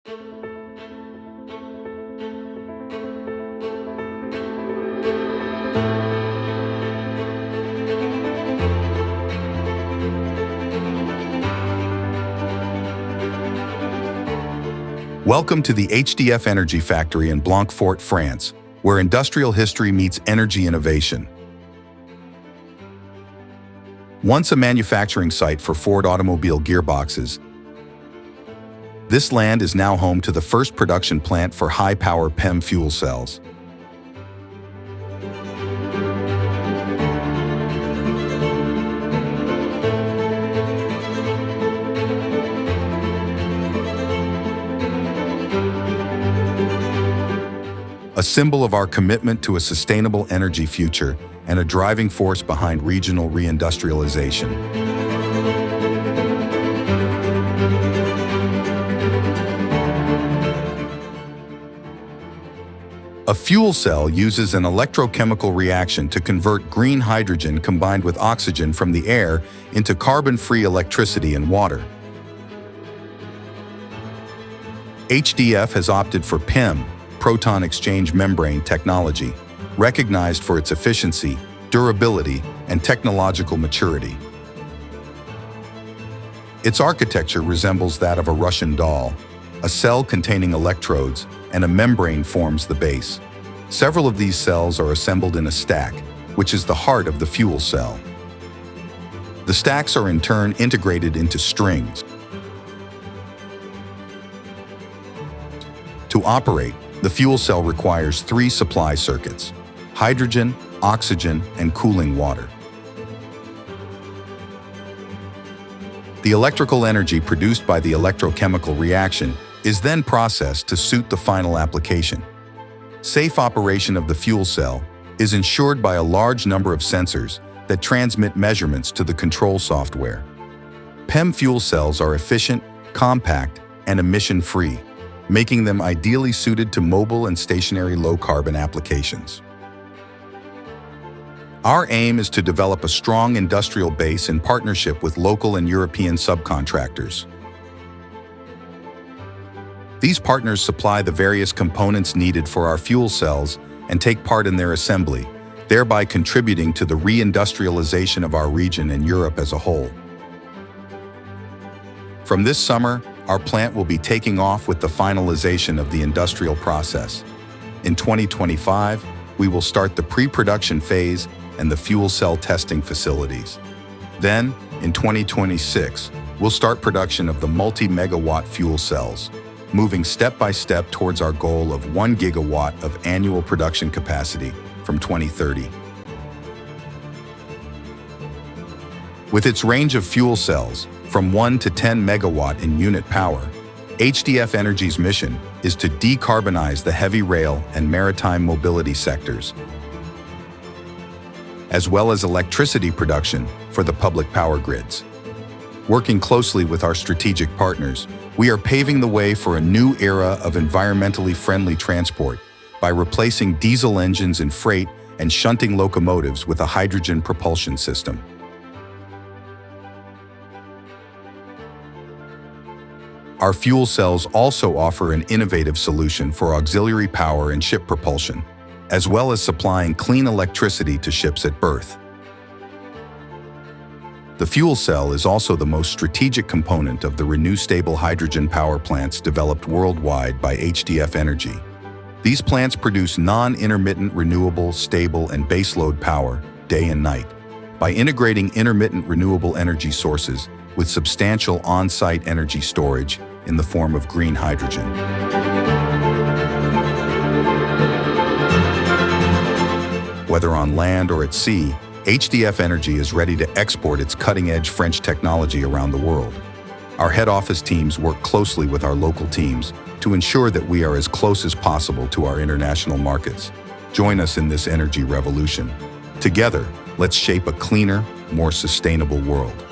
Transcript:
Welcome to the HDF Energy factory in Blanquefort, France, where industrial history meets energy innovation. Once a manufacturing site for Ford automobile gearboxes, this land is now home to the first production plant for high-power PEM fuel cells. A symbol of our commitment to a sustainable energy future and a driving force behind regional reindustrialization. A fuel cell uses an electrochemical reaction to convert green hydrogen combined with oxygen from the air into carbon-free electricity and water. HDF has opted for PEM, proton exchange membrane technology, recognized for its efficiency, durability, and technological maturity. Its architecture resembles that of a Russian doll. A cell containing electrodes and a membrane forms the base. Several of these cells are assembled in a stack, which is the heart of the fuel cell. The stacks are in turn integrated into strings. To operate, the fuel cell requires 3 supply circuits: hydrogen, oxygen, and cooling water. The electrical energy produced by the electrochemical reaction is then processed to suit the final application. Safe operation of the fuel cell is ensured by a large number of sensors that transmit measurements to the control software. PEM fuel cells are efficient, compact, and emission-free, making them ideally suited to mobile and stationary low-carbon applications. Our aim is to develop a strong industrial base in partnership with local and European subcontractors. These partners supply the various components needed for our fuel cells and take part in their assembly, thereby contributing to the reindustrialization of our region and Europe as a whole. From this summer, our plant will be taking off with the finalization of the industrial process. In 2025, we will start the pre-production phase and the fuel cell testing facilities. Then, in 2026, we'll start production of the multi-megawatt fuel cells, moving step by step towards our goal of 1 gigawatt of annual production capacity from 2030. With its range of fuel cells, from 1 to 10 megawatt in unit power, HDF Energy's mission is to decarbonize the heavy rail and maritime mobility sectors, as well as electricity production for the public power grids. Working closely with our strategic partners, we are paving the way for a new era of environmentally friendly transport by replacing diesel engines in freight and shunting locomotives with a hydrogen propulsion system. Our fuel cells also offer an innovative solution for auxiliary power and ship propulsion, as well as supplying clean electricity to ships at berth. The fuel cell is also the most strategic component of the renew-stable hydrogen power plants developed worldwide by HDF Energy. These plants produce non-intermittent, renewable, stable, and baseload power, day and night, by integrating intermittent renewable energy sources with substantial on-site energy storage in the form of green hydrogen. Whether on land or at sea, HDF Energy is ready to export its cutting-edge French technology around the world. Our head office teams work closely with our local teams to ensure that we are as close as possible to our international markets. Join us in this energy revolution. Together, let's shape a cleaner, more sustainable world.